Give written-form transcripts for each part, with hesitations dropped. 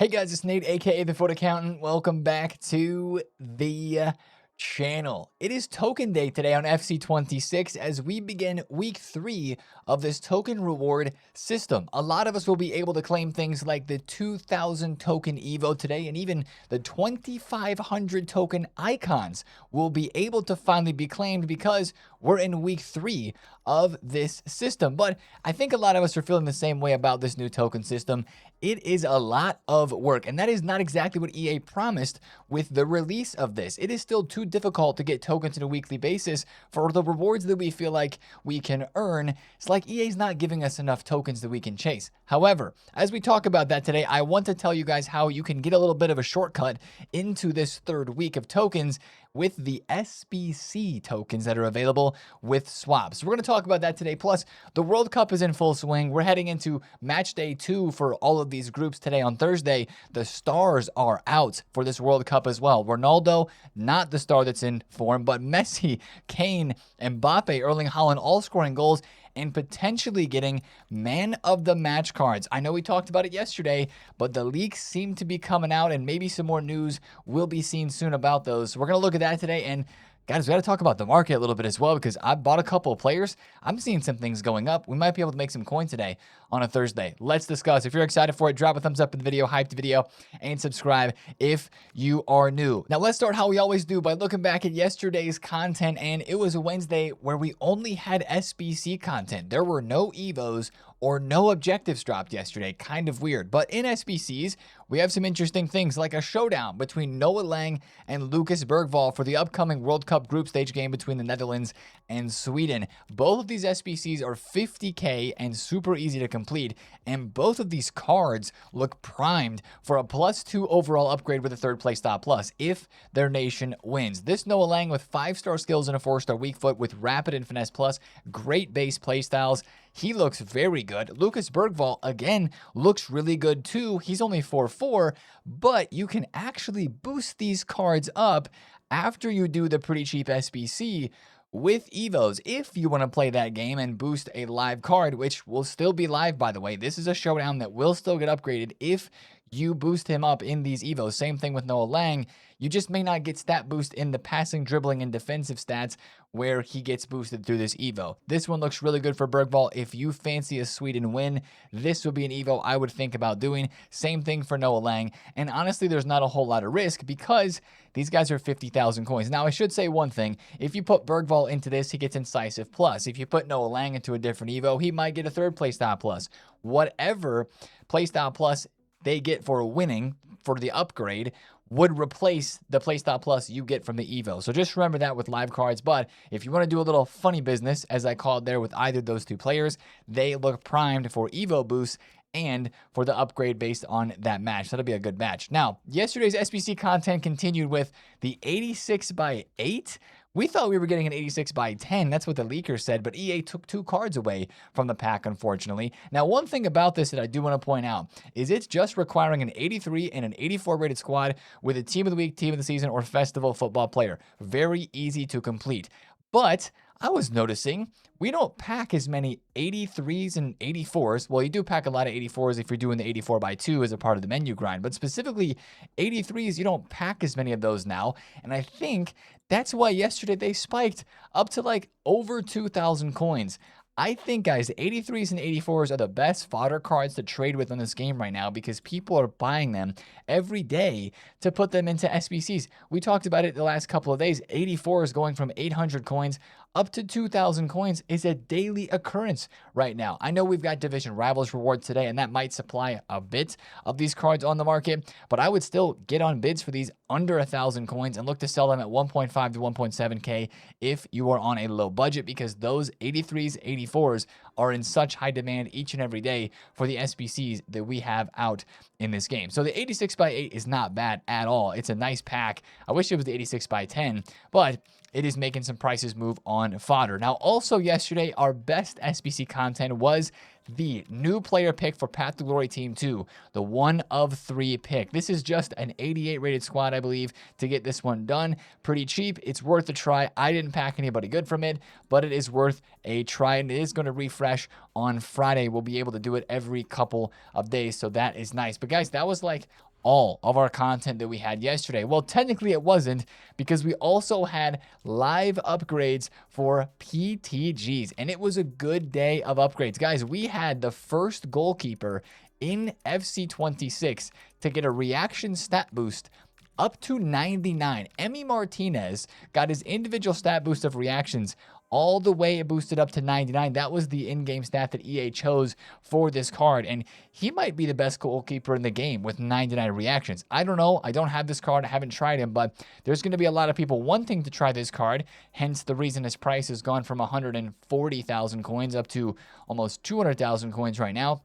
Hey guys, it's Nate, aka TheFutAccountant. Welcome back to the channel. It is token day today on FC26 as we begin week 3 of this token reward system. A lot of us will be able to claim things like the 2,000 token Evo today, and even the 2,500 token icons will be able to finally be claimed because we're in week 3 of this system. But I think a lot of us are feeling the same way about this new token system. It is a lot of work, and that is not exactly what EA promised with the release of this. It is still too difficult to get tokens on a weekly basis for the rewards that we feel like we can earn. It's like EA's not giving us enough tokens that we can chase. However, as we talk about that today, I want to tell you guys how you can get a little bit of a shortcut into this third week of tokens with the SBC tokens that are available with swaps. We're going to talk about that today. Plus, the World Cup is in full swing. We're heading into match day 2 for all of these groups today on Thursday. The stars are out for this World Cup as well. Ronaldo, not the star that's in form, but Messi, Kane, Mbappe, Erling Haaland all scoring goals and potentially getting man of the match cards. I know we talked about it yesterday, but the leaks seem to be coming out and maybe some more news will be seen soon about those. So we're going to look at that today. And guys, we got to talk about the market a little bit as well because I bought a couple of players. I'm seeing some things going up. We might be able to make some coin today on a Thursday. Let's discuss. If you're excited for it, drop a thumbs up in the video, hype the video, and subscribe if you are new. Now, let's start how we always do by looking back at yesterday's content, and it was a Wednesday where we only had SBC content. There were no Evos or no objectives dropped yesterday. Kind of weird. But in SBCs, we have some interesting things like a showdown between Noah Lang and Lucas Bergvall for the upcoming World Cup group stage game between the Netherlands and Sweden. Both of these SBCs are 50k and super easy to complete, and both of these cards look primed for a +2 overall upgrade with a third place stop plus if their nation wins. This Noah Lang with 5-star skills and a 4-star weak foot with rapid and finesse plus, great base playstyles. He looks very good. Lucas Bergvall, again, looks really good too. He's only 4-4, but you can actually boost these cards up after you do the pretty cheap SBC with Evos. If you want to play that game and boost a live card, which will still be live, by the way, this is a showdown that will still get upgraded if you boost him up in these Evos. Same thing with Noah Lang. You just may not get stat boost in the passing, dribbling, and defensive stats where he gets boosted through this Evo. This one looks really good for Bergvall. If you fancy a Sweden win, this would be an Evo I would think about doing. Same thing for Noah Lang. And honestly, there's not a whole lot of risk because these guys are 50,000 coins. Now, I should say one thing. If you put Bergvall into this, he gets Incisive Plus. If you put Noah Lang into a different Evo, he might get a third playstyle plus. Whatever playstyle plus they get for winning for the upgrade would replace the playstyle plus you get from the Evo. So just remember that with live cards. But if you want to do a little funny business, as I call it there with either of those two players, they look primed for Evo boosts and for the upgrade based on that match. That'll be a good match. Now, yesterday's SBC content continued with the 86x8. We thought we were getting an 86x10. That's what the leaker said, but EA took 2 cards away from the pack, unfortunately. Now, one thing about this that I do want to point out is it's just requiring an 83 and an 84 rated squad with a team of the week, team of the season, or festival football player. Very easy to complete. But I was noticing we don't pack as many 83s and 84s. Well, you do pack a lot of 84s if you're doing the 84x2 as a part of the menu grind, but specifically 83s, you don't pack as many of those now. And I think that's why yesterday they spiked up to like over 2,000 coins. I think, guys, the 83s and 84s are the best fodder cards to trade with in this game right now because people are buying them every day to put them into SBCs. We talked about it the last couple of days. 84 is going from 800 coins up to 2,000 coins is a daily occurrence right now. I know we've got Division Rivals rewards today, and that might supply a bit of these cards on the market, but I would still get on bids for these under 1,000 coins and look to sell them at 1.5 to 1.7k if you are on a low budget because those 83s, 84s are in such high demand each and every day for the SBCs that we have out in this game. So the 86x8 is not bad at all. It's a nice pack. I wish it was the 86x10, but it is making some prices move on Fodder. Now, also yesterday, our best SBC content was the new player pick for Path to Glory Team 2, the 1 of 3 pick. This is just an 88 rated squad, I believe, to get this one done. Pretty cheap. It's worth a try. I didn't pack anybody good from it, but it is worth a try, and it is going to refresh on Friday. We'll be able to do it every couple of days, so that is nice. But guys, that was like all of our content that we had yesterday. Well, technically it wasn't, because we also had live upgrades for PTGs, and it was a good day of upgrades. Guys, we had the first goalkeeper in FC26 to get a reaction stat boost up to 99. Emi Martinez got his individual stat boost of reactions all the way boosted up to 99. That was the in-game stat that EA chose for this card, and he might be the best goalkeeper in the game with 99 reactions. I don't know. I don't have this card. I haven't tried him, but there's going to be a lot of people wanting to try this card, hence the reason his price has gone from 140,000 coins up to almost 200,000 coins right now,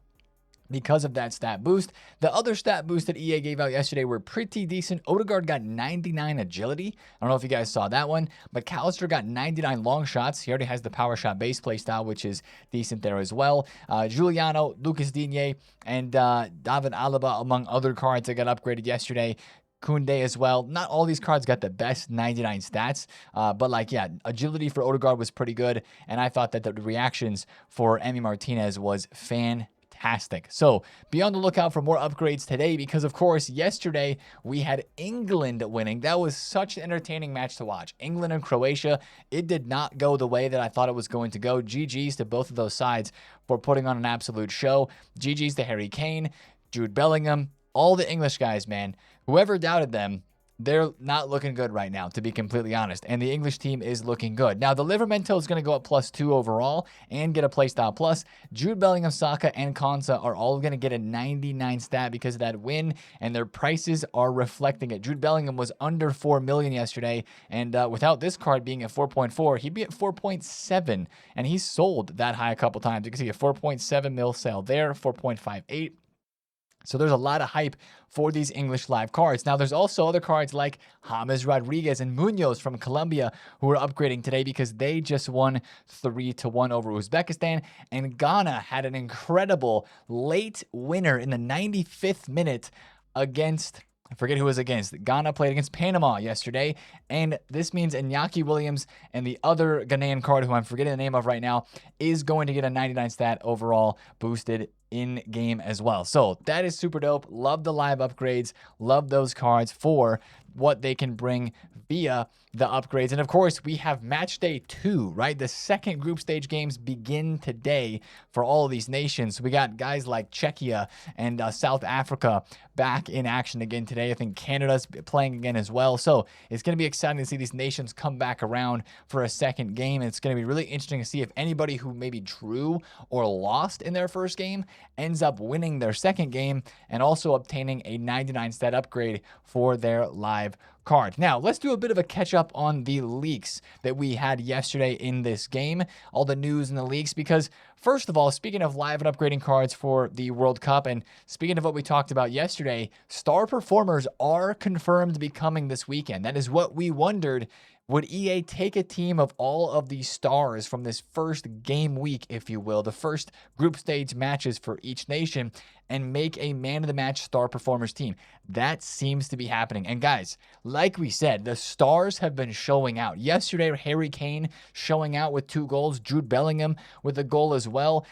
because of that stat boost. The other stat boost that EA gave out yesterday were pretty decent. Odegaard got 99 agility. I don't know if you guys saw that one. McAllister got 99 long shots. He already has the power shot base playstyle, which is decent there as well. Giuliano, Lucas Digne, and David Alaba, among other cards that got upgraded yesterday. Koundé as well. Not all these cards got the best 99 stats, but like, yeah, agility for Odegaard was pretty good, and I thought that the reactions for Emi Martinez was fantastic. So be on the lookout for more upgrades today, because of course yesterday we had England winning. That was such an entertaining match to watch. England and Croatia, it did not go the way that I thought it was going to go. GG's to both of those sides for putting on an absolute show. GG's to Harry Kane, Jude Bellingham, all the English guys, man. Whoever doubted them, they're not looking good right now, to be completely honest. And the English team is looking good. Now, the Livermento is going to go up +2 overall and get a playstyle plus. Jude Bellingham, Saka, and Konsa are all going to get a 99 stat because of that win, and their prices are reflecting it. Jude Bellingham was under 4 million yesterday, and without this card being at 4.4, he'd be at 4.7, and he sold that high a couple times. You can see a 4.7 mil sale there, 4.58. So there's a lot of hype for these English live cards. Now, there's also other cards like James Rodriguez and Munoz from Colombia who are upgrading today because they just won 3-1 over Uzbekistan. And Ghana had an incredible late winner in the 95th minute against, I forget who was against. Ghana played against Panama yesterday, and this means Iñaki Williams and the other Ghanaian card, who I'm forgetting the name of right now, is going to get a 99 stat overall boosted in game as well. So that is super dope. Love the live upgrades. Love those cards for what they can bring via the upgrades. And of course, we have match day 2, right? The second group stage games begin today for all of these nations. We got guys like Czechia and South Africa back in action again today. I think Canada's playing again as well. So it's going to be exciting to see these nations come back around for a second game. And it's going to be really interesting to see if anybody who maybe drew or lost in their first game ends up winning their second game and also obtaining a 99 stat upgrade for their live card. Now, let's do a bit of a catch up on the leaks that we had yesterday in this game, all the news and the leaks, because first of all, speaking of live and upgrading cards for the World Cup, and speaking of what we talked about yesterday, star performers are confirmed to be coming this weekend. That is what we wondered. Would EA take a team of all of these stars from this first game week, if you will, the first group stage matches for each nation, and make a man-of-the-match star performers team? That seems to be happening. And guys, like we said, the stars have been showing out. Yesterday, Harry Kane showing out with 2 goals, Jude Bellingham with a goal as well.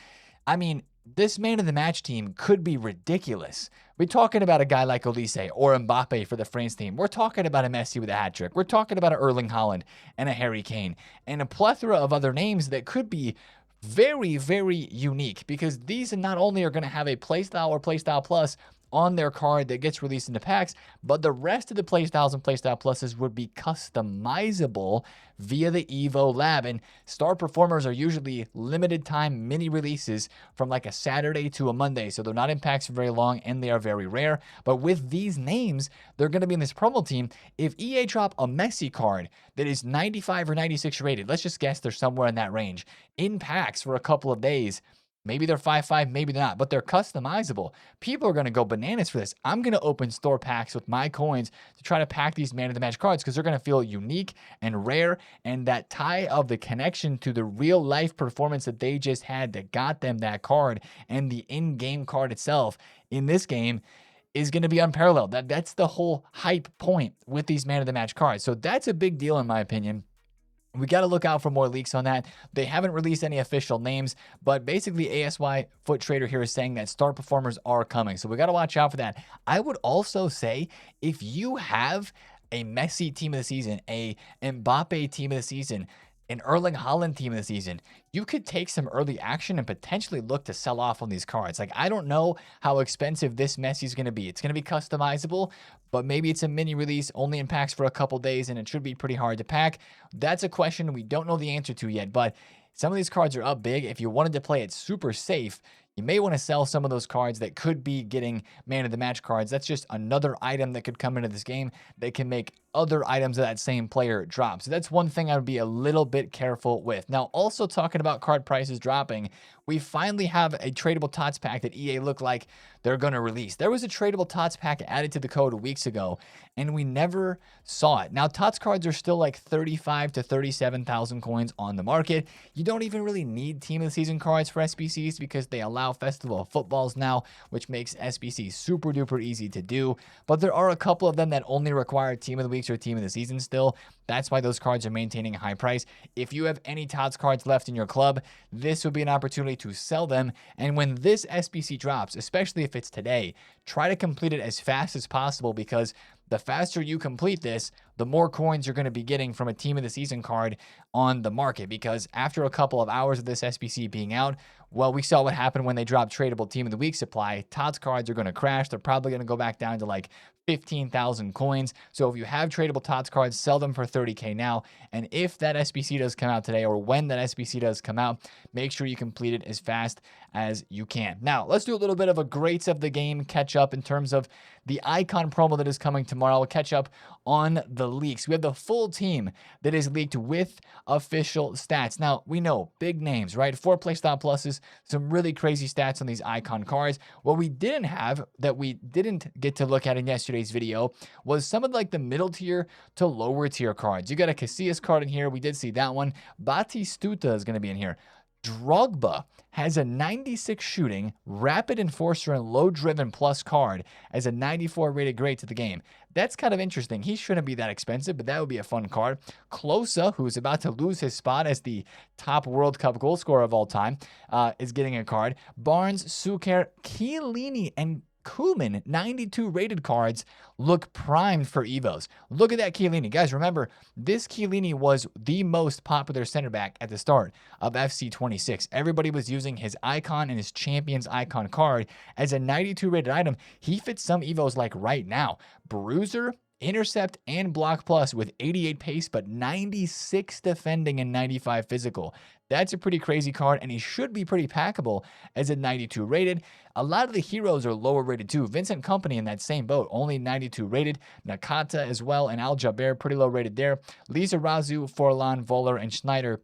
I mean, this man-of-the-match team could be ridiculous. We're talking about a guy like Olise or Mbappe for the France team. We're talking about a Messi with a hat trick. We're talking about an Erling Haaland and a Harry Kane and a plethora of other names that could be very, very unique, because these not only are going to have a playstyle or playstyle plus on their card that gets released into packs, but the rest of the playstyles and playstyle pluses would be customizable via the Evo Lab. And star performers are usually limited time mini releases from like a Saturday to a Monday, so they're not in packs for very long and they are very rare. But with these names, they're going to be in this promo team. If EA drop a Messi card that is 95 or 96 rated, let's just guess they're somewhere in that range, in packs for a couple of days, maybe they're 5.5, maybe they're not, but they're customizable. People are going to go bananas for this. I'm going to open store packs with my coins to try to pack these man-of-the-match cards, because they're going to feel unique and rare, and that tie of the connection to the real-life performance that they just had that got them that card, and the in-game card itself in this game is going to be unparalleled. That's the whole hype point with these man-of-the-match cards. So that's a big deal in my opinion. We got to look out for more leaks on that. They haven't released any official names, but basically ASY Foot Trader here is saying that star performers are coming. So we got to watch out for that. I would also say if you have a Messi team of the season, a Mbappe team of the season, an Erling Haaland team of the season, you could take some early action and potentially look to sell off on these cards. Like, I don't know how expensive this Messi is going to be. It's going to be customizable, but maybe it's a mini release only in packs for a couple days and it should be pretty hard to pack. That's a question we don't know the answer to yet, but some of these cards are up big. If you wanted to play it super safe, you may want to sell some of those cards that could be getting man of the match cards. That's just another item that could come into this game that can make other items of that same player drop. So that's one thing I would be a little bit careful with. Now, also talking about card prices dropping, we finally have a tradable TOTS pack that EA looked like they're going to release. There was a tradable TOTS pack added to the code weeks ago, and we never saw it. Now, TOTS cards are still like 35 to 37,000 coins on the market. You don't even really need Team of the Season cards for SBCs because they allow Festival of Footballs now, which makes SBC super duper easy to do. But there are a couple of them that only require Team of the Weeks or Team of the Season still. That's why those cards are maintaining a high price. If you have any TOTS cards left in your club, this would be an opportunity to sell them. And when this SBC drops, especially if it's today, try to complete it as fast as possible because the faster you complete this, the more coins you're going to be getting from a Team of the Season card on the market. Because after a couple of hours of this SBC being out, well, we saw what happened when they dropped tradable Team of the Week supply. TOTS cards are going to crash. They're probably going to go back down to like 15,000 coins. So if you have tradable TOTS cards, sell them for 30K now. And if that SBC does come out today, or when that SBC does come out, make sure you complete it as fast as you can. Now, let's do a little bit of a greats of the game catch up in terms of the icon promo that is coming tomorrow. We'll catch up on the leaks. We have the full team that is leaked with official stats. Now, we know big names, right? 4 play stop pluses, some really crazy stats on these icon cards. What we didn't have, that we didn't get to look at in yesterday's video, was some of like the middle tier to lower tier cards. You got a Casillas card in here. We did see that one. Batistuta is going to be in here. Drogba has a 96 shooting, rapid enforcer, and low driven plus card as a 94 rated grade to the game. That's kind of interesting. He shouldn't be that expensive, but that would be a fun card. Klose, who's about to lose his spot as the top World Cup goal scorer of all time, is getting a card. Barnes, Suker, Chiellini, and Koeman, 92 rated cards, look primed for Evos. Look at that Chiellini. Guys, remember, this Chiellini was the most popular center back at the start of FC26. Everybody was using his icon and his Champions icon card as a 92 rated item. He fits some Evos like right now. Bruiser, intercept, and block plus with 88 pace, but 96 defending and 95 physical. That's a pretty crazy card, and he should be pretty packable as a 92 rated. A lot of the heroes are lower rated too. Vincent Kompany in that same boat, only 92 rated. Nakata as well, and Al Jaber, pretty low rated there. Lisa Razu, Forlan, Voller, and Schneider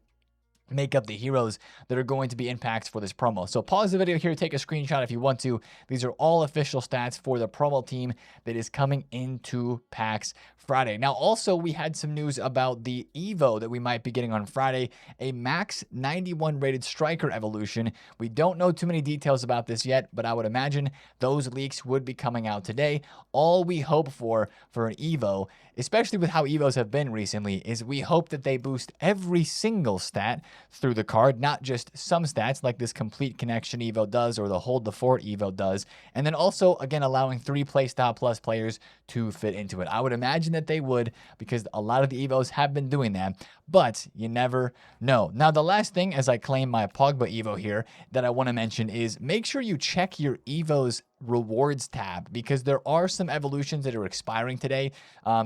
make up the heroes that are going to be impacts for this promo. So pause the video here, take a screenshot if you want to. These are all official stats for the promo team that is coming into packs Friday. Now, also, we had some news about the Evo that we might be getting on Friday, a max 91 rated striker evolution. We don't know too many details about this yet, but I would imagine those leaks would be coming out today. All we hope for an Evo, especially with how Evos have been recently, is we hope that they boost every single stat through the card, not just some stats like this complete connection Evo does or the hold the fort Evo does, and then also, again, allowing 3 play style plus players to fit into it. I would imagine that they would, because a lot of the Evos have been doing that, but you never know. Now, the last thing, as I claim my Pogba Evo here, that I want to mention is make sure you check your Evos rewards tab, because there are some evolutions that are expiring today.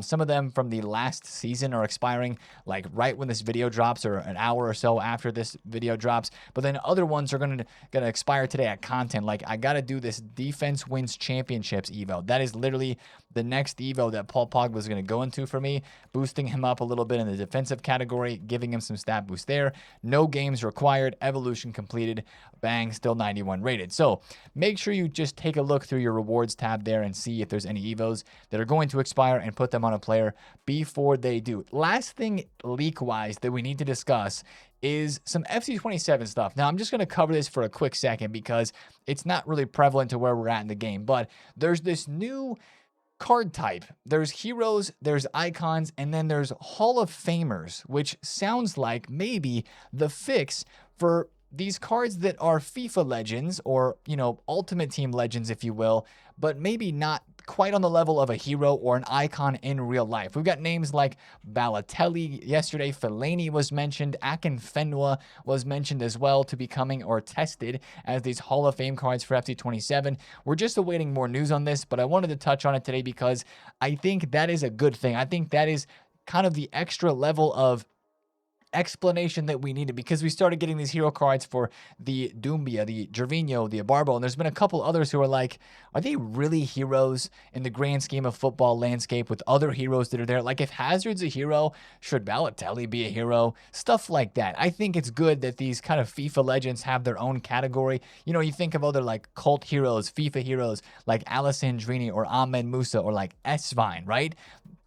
Some of them from the last season are expiring like right when this video drops, or an hour or so after this video drops, but then other ones are gonna expire today at content. Like, I gotta do this defense wins championships Evo. That is literally the next Evo that Paul Pogba is going to go into for me, boosting him up a little bit in the defensive category, giving him some stat boost there. No games required, evolution completed, bang, still 91 rated. So make sure you just take a look through your rewards tab there and see if there's any Evos that are going to expire and put them on a player before they do. Last thing leak-wise that we need to discuss is some FC27 stuff. Now, I'm just going to cover this for a quick second because it's not really prevalent to where we're at in the game, but there's this new card type. There's heroes, there's icons, and then there's Hall of Famers, which sounds like maybe the fix for these cards that are FIFA legends or, Ultimate Team legends, if you will, but maybe not quite on the level of a hero or an icon in real life. We've got names like Balotelli yesterday, Fellaini was mentioned, Akinfenwa was mentioned as well to be coming or tested as these Hall of Fame cards for FC27. We're just awaiting more news on this, but I wanted to touch on it today because I think that is a good thing. I think that is kind of the extra level of explanation that we needed, because we started getting these hero cards for the Doumbia, the Gervinho, the Barbo, and there's been a couple others who are like, are they really heroes in the grand scheme of football landscape with other heroes that are there? Like, if Hazard's a hero, should Balotelli be a hero? Stuff like that. I think it's good that these kind of FIFA legends have their own category. You think of other like cult heroes, FIFA heroes like Alessandrini or Ahmed Musa or like Esvine, right?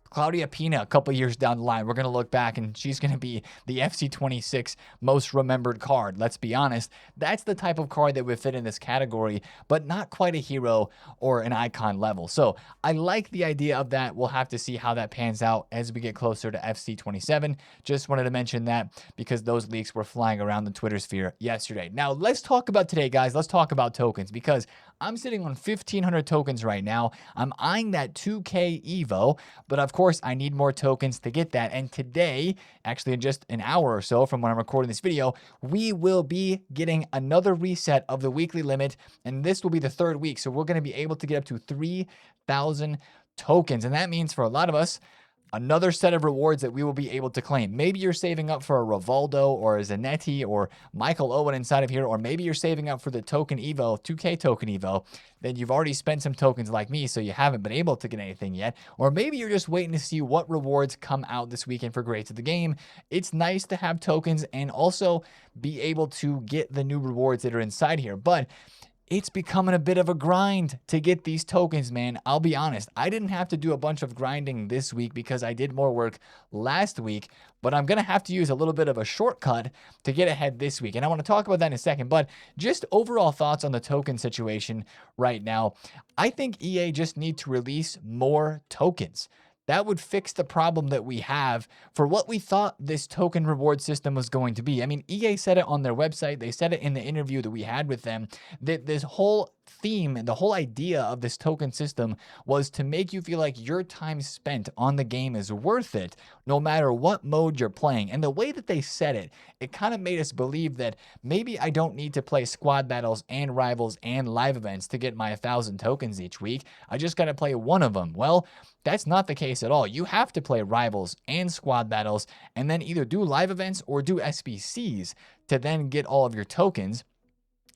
Claudia Pina, a couple years down the line, we're going to look back and she's going to be the FC26 most remembered card. Let's be honest. That's the type of card that would fit in this category, but not quite a hero or an icon level. So I like the idea of that. We'll have to see how that pans out as we get closer to FC27. Just wanted to mention that because those leaks were flying around the Twitter sphere yesterday. Now let's talk about today, guys. Let's talk about tokens, because I'm sitting on 1,500 tokens right now. I'm eyeing that 2K Evo, but of course I need more tokens to get that. And today, actually in just an hour or so from when I'm recording this video, we will be getting another reset of the weekly limit, and this will be the third week. So we're going to be able to get up to 3,000 tokens. And that means for a lot of us, another set of rewards that we will be able to claim. Maybe you're saving up for a Rivaldo or a Zanetti or Michael Owen inside of here, or maybe you're saving up for the token Evo, 2K token Evo, then you've already spent some tokens like me, so you haven't been able to get anything yet. Or maybe you're just waiting to see what rewards come out this weekend for Greats of the Game. It's nice to have tokens and also be able to get the new rewards that are inside here. But it's becoming a bit of a grind to get these tokens, man. I'll be honest. I didn't have to do a bunch of grinding this week because I did more work last week, but I'm going to have to use a little bit of a shortcut to get ahead this week. And I want to talk about that in a second, but just overall thoughts on the token situation right now. I think EA just need to release more tokens. That would fix the problem that we have for what we thought this token reward system was going to be. I mean, EA said it on their website. They said it in the interview that we had with them, that this whole theme and the whole idea of this token system was to make you feel like your time spent on the game is worth it, no matter what mode you're playing. And the way that they said it, it kind of made us believe that maybe I don't need to play squad battles and rivals and live events to get my 1,000 tokens each week. I just got to play one of them. Well, that's not the case at all. You have to play rivals and squad battles and then either do live events or do SBCs to then get all of your tokens.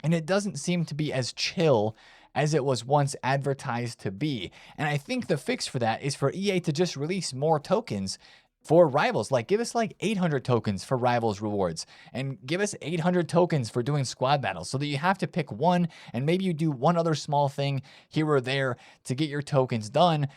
And it doesn't seem to be as chill as it was once advertised to be. And I think the fix for that is for EA to just release more tokens for rivals. Like, give us like 800 tokens for rivals rewards and give us 800 tokens for doing squad battles, so that you have to pick one and maybe you do one other small thing here or there to get your tokens done.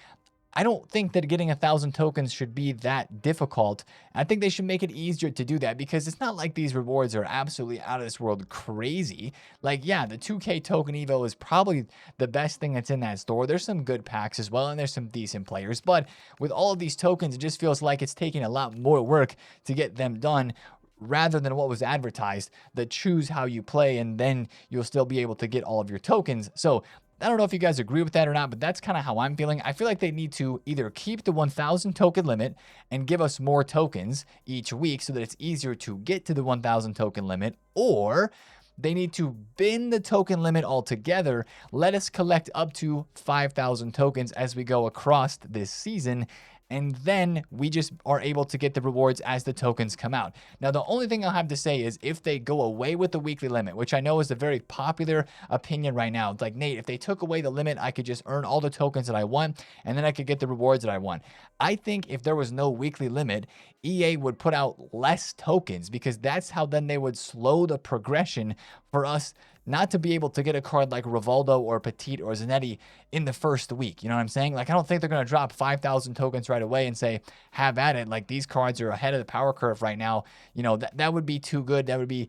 I don't think that getting 1,000 tokens should be that difficult. I think they should make it easier to do that, because it's not like these rewards are absolutely out of this world crazy. Like, yeah, the 2K token Evo is probably the best thing that's in that store. There's some good packs as well, and there's some decent players. But with all of these tokens, it just feels like it's taking a lot more work to get them done, rather than what was advertised, that choose how you play and then you'll still be able to get all of your tokens. So I don't know if you guys agree with that or not, but that's kind of how I'm feeling. I feel like they need to either keep the 1,000 token limit and give us more tokens each week so that it's easier to get to the 1,000 token limit, or they need to bin the token limit altogether, let us collect up to 5,000 tokens as we go across this season, and then we just are able to get the rewards as the tokens come out. Now, the only thing I'll have to say is if they go away with the weekly limit, which I know is a very popular opinion right now. It's like, Nate, if they took away the limit, I could just earn all the tokens that I want, and then I could get the rewards that I want. I think if there was no weekly limit, EA would put out less tokens, because that's how then they would slow the progression for us not to be able to get a card like Rivaldo or Petit or Zanetti in the first week. You know what I'm saying? Like, I don't think they're going to drop 5,000 tokens right away and say, have at it. Like, these cards are ahead of the power curve right now. You know, that would be too good. That would be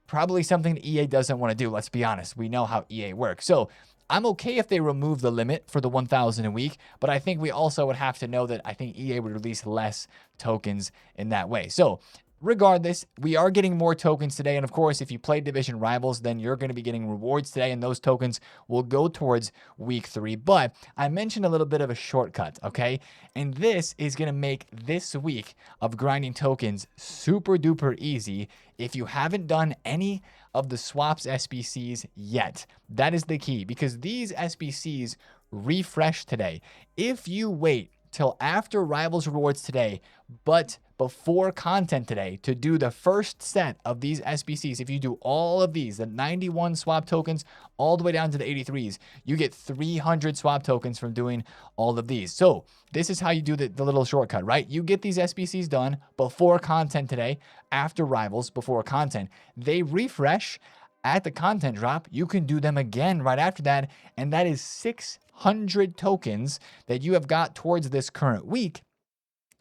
probably something that EA doesn't want to do. Let's be honest. We know how EA works. So I'm okay if they remove the limit for the 1,000 a week, but I think we also would have to know that I think EA would release less tokens in that way. So regardless, we are getting more tokens today. And of course, if you play Division Rivals, then you're going to be getting rewards today, and those tokens will go towards week 3. But I mentioned a little bit of a shortcut, okay? And this is going to make this week of grinding tokens super duper easy if you haven't done any of the swaps SBCs yet. That is the key, because these SBCs refresh today. If you wait till after Rivals rewards today, but before content today, to do the first set of these SBCs, if you do all of these, the 91 swap tokens all the way down to the 83s, you get 300 swap tokens from doing all of these. So this is how you do the little shortcut, right? You get these SBCs done before content today, after Rivals, before content. They refresh at the content drop. You can do them again right after that, and that is 600 tokens that you have got towards this current week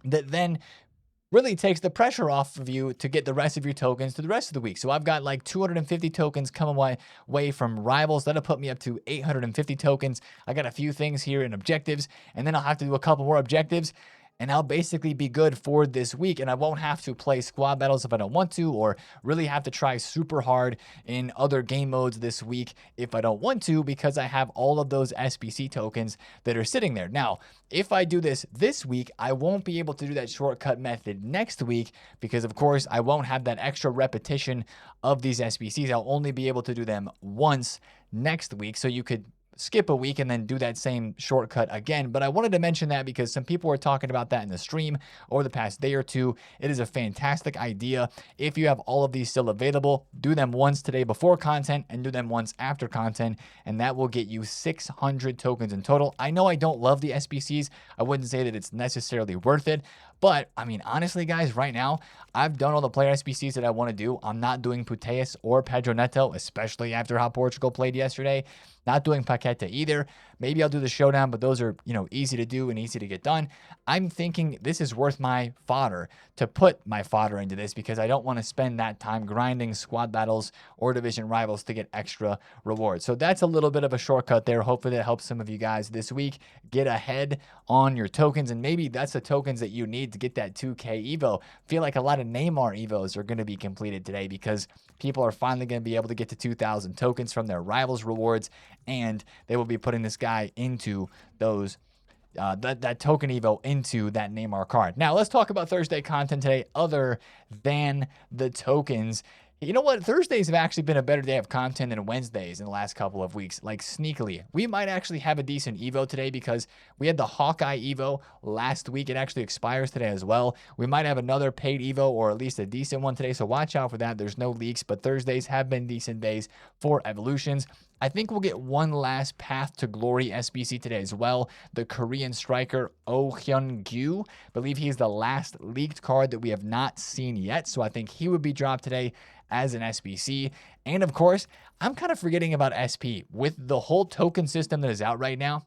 that then really takes the pressure off of you to get the rest of your tokens to the rest of the week. So I've got like 250 tokens coming my way from Rivals. That'll put me up to 850 tokens. I got a few things here in objectives, and then I'll have to do a couple more objectives, and I'll basically be good for this week, and I won't have to play squad battles if I don't want to, or really have to try super hard in other game modes this week if I don't want to, because I have all of those SBC tokens that are sitting there. Now, if I do this week, I won't be able to do that shortcut method next week, because of course I won't have that extra repetition of these SBCs. I'll only be able to do them once next week, so you could skip a week and then do that same shortcut again. But I wanted to mention that because some people were talking about that in the stream over the past day or two. It is a fantastic idea. If you have all of these still available, do them once today before content and do them once after content, and that will get you 600 tokens in total. I know I don't love the SBCs. I wouldn't say that it's necessarily worth it, but I mean, honestly, guys, right now, I've done all the player SBCs that I want to do. I'm not doing Puteus or Pedro Neto, especially after how Portugal played yesterday. Not doing Paqueta either. Maybe I'll do the Showdown, but those are, easy to do and easy to get done. I'm thinking this is worth my fodder to put my fodder into this, because I don't want to spend that time grinding squad battles or division rivals to get extra rewards. So that's a little bit of a shortcut there. Hopefully that helps some of you guys this week get ahead on your tokens, and maybe that's the tokens that you need to get that 2K Evo. I feel like a lot of Neymar Evos are going to be completed today, because people are finally going to be able to get to 2,000 tokens from their rivals rewards, and they will be putting this guy into those that token Evo into that Neymar card. Now let's talk about Thursday content today other than the tokens. You know what? Thursdays have actually been a better day of content than Wednesdays in the last couple of weeks, like sneakily. We might actually have a decent Evo today because we had the Hawkeye Evo last week. It actually expires today as well. We might have another paid Evo, or at least a decent one today, so watch out for that. There's no leaks, but Thursdays have been decent days for evolutions. I think we'll get one last Path to Glory SBC today as well. The Korean striker Oh Hyun-gyu. I believe he's the last leaked card that we have not seen yet, so I think he would be dropped today as an SBC. And of course, I'm kind of forgetting about SP. With the whole token system that is out right now,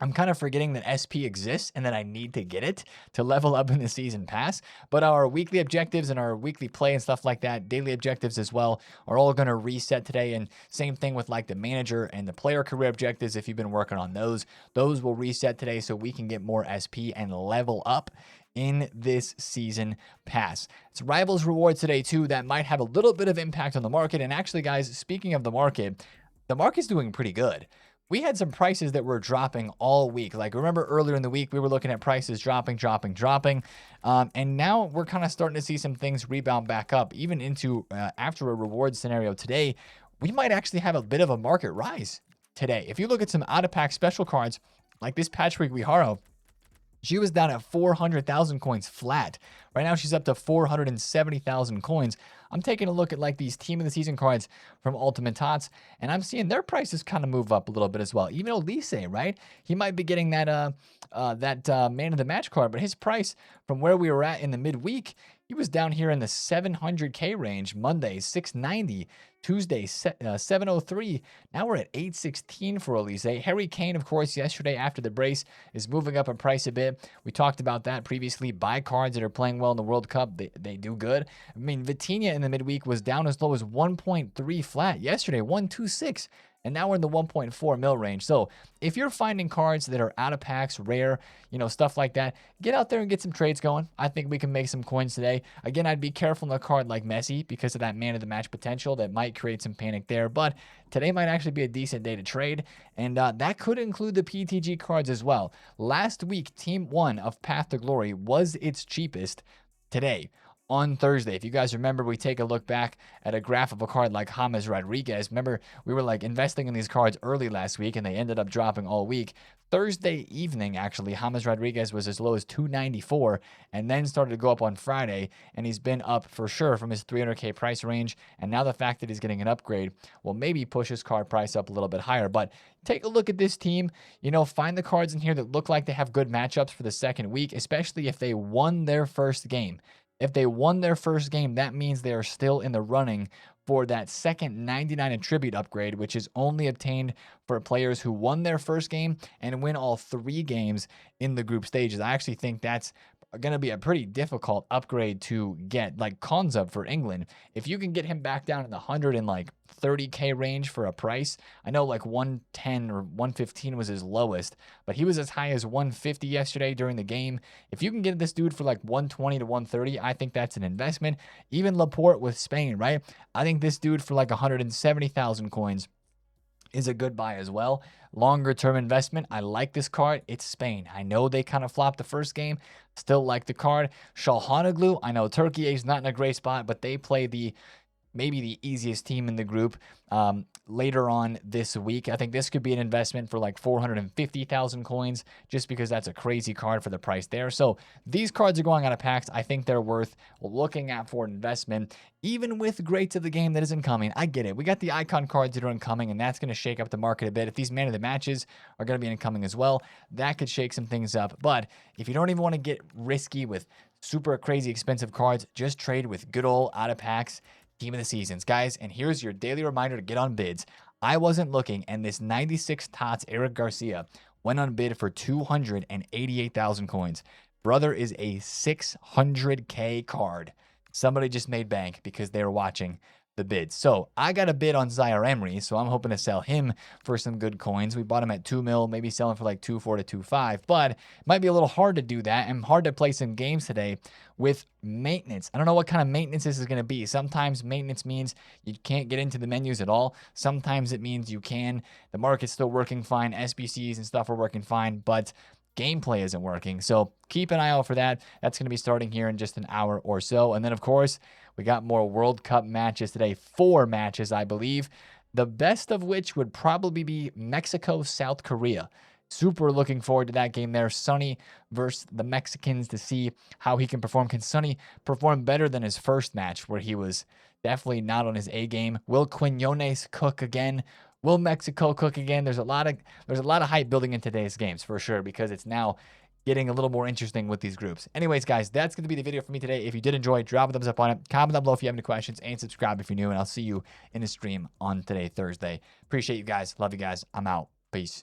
I'm kind of forgetting that SP exists and that I need to get it to level up in the season pass. But our weekly objectives and our weekly play and stuff like that, daily objectives as well, are all going to reset today. And same thing with like the manager and the player career objectives. If you've been working on those will reset today so we can get more SP and level up in this season pass. It's rivals rewards today too. That might have a little bit of impact on the market. And actually, guys, speaking of the market's doing pretty good. We had some prices that were dropping all week. Like, remember earlier in the week, we were looking at prices dropping. And now we're kind of starting to see some things rebound back up, even into after a reward scenario today. We might actually have a bit of a market rise today. If you look at some out-of-pack special cards, like this Patrick Wiharo, she was down at 400,000 coins flat. Right now, she's up to 470,000 coins. I'm taking a look at like these team of the season cards from Ultimate Tots, and I'm seeing their prices kind of move up a little bit as well. Even Olise, right? He might be getting that man of the match card, but his price from where we were at in the midweek, he was down here in the 700K range. Monday, 690. Tuesday, 703. Now we're at 816 for Olise. Harry Kane, of course, yesterday after the brace is moving up in price a bit. We talked about that previously. Buy cards that are playing well in the World Cup, they do good. I mean, Vitinha in the midweek was down as low as 1.3 flat. Yesterday, 126. and now we're in the 1.4 mil range. So if you're finding cards that are out of packs, rare, stuff like that, get out there and get some trades going. I think we can make some coins today. Again, I'd be careful on a card like Messi because of that man of the match potential that might create some panic there, but today might actually be a decent day to trade, and that could include the PTG cards as well. Last week, Team 1 of Path to Glory was its cheapest. Today, on Thursday, if you guys remember, we take a look back at a graph of a card like James Rodriguez. Remember, we were like investing in these cards early last week, and they ended up dropping all week. Thursday evening, actually, James Rodriguez was as low as 294 and then started to go up on Friday, and he's been up for sure from his 300K price range. And now the fact that he's getting an upgrade will maybe push his card price up a little bit higher. But take a look at this team. Find the cards in here that look like they have good matchups for the second week, especially if they won their first game. If they won their first game, that means they are still in the running for that second 99 attribute upgrade, which is only obtained for players who won their first game and win all 3 games in the group stages. I actually think that's going to be a pretty difficult upgrade to get, like Konza for England. If you can get him back down in the 130K range for a price, I know like 110 or 115 was his lowest, but he was as high as 150 yesterday during the game. If you can get this dude for like 120 to 130, I think that's an investment. Even Laporte with Spain, right? I think this dude for like 170,000 coins is a good buy as well. Longer term investment. I like this card. It's Spain. I know they kind of flopped the first game. Still like the card. Şalhanoglu. I know Turkey is not in a great spot, but they play maybe the easiest team in the group later on this week. I think this could be an investment for like 450,000 coins just because that's a crazy card for the price there. So these cards are going out of packs. I think they're worth looking at for an investment, even with greats of the game that isn't coming. I get it. We got the icon cards that are incoming, and that's going to shake up the market a bit. If these man of the matches are going to be incoming as well, that could shake some things up. But if you don't even want to get risky with super crazy expensive cards, just trade with good old out of packs team of the seasons, guys. And here's your daily reminder to get on bids. I wasn't looking, and this 96 TOTS Eric Garcia went on bid for 288,000 coins. Brother is a 600K card. Somebody just made bank because they were watching the bids. So I got a bid on Zaire Emery, so I'm hoping to sell him for some good coins. We bought him at 2 mil, maybe selling for like 2.4 to 2.5, but it might be a little hard to do that and hard to play some games today with maintenance. I don't know what kind of maintenance this is going to be. Sometimes maintenance means you can't get into the menus at all. Sometimes it means you can. The market's still working fine. SBCs and stuff are working fine, but gameplay isn't working. So keep an eye out for that. That's going to be starting here in just an hour or so. And then, of course, we got more World Cup matches today. 4 matches, I believe. The best of which would probably be Mexico, South Korea. Super looking forward to that game there. Sonny versus the Mexicans to see how he can perform. Can Sonny perform better than his first match where he was definitely not on his A game? Will Quinones cook again? Will Mexico cook again? There's a lot of hype building in today's games for sure because it's now getting a little more interesting with these groups. Anyways, guys, that's going to be the video for me today. If you did enjoy, drop a thumbs up on it. Comment down below if you have any questions, and subscribe if you're new. And I'll see you in the stream on today, Thursday. Appreciate you guys. Love you guys. I'm out. Peace.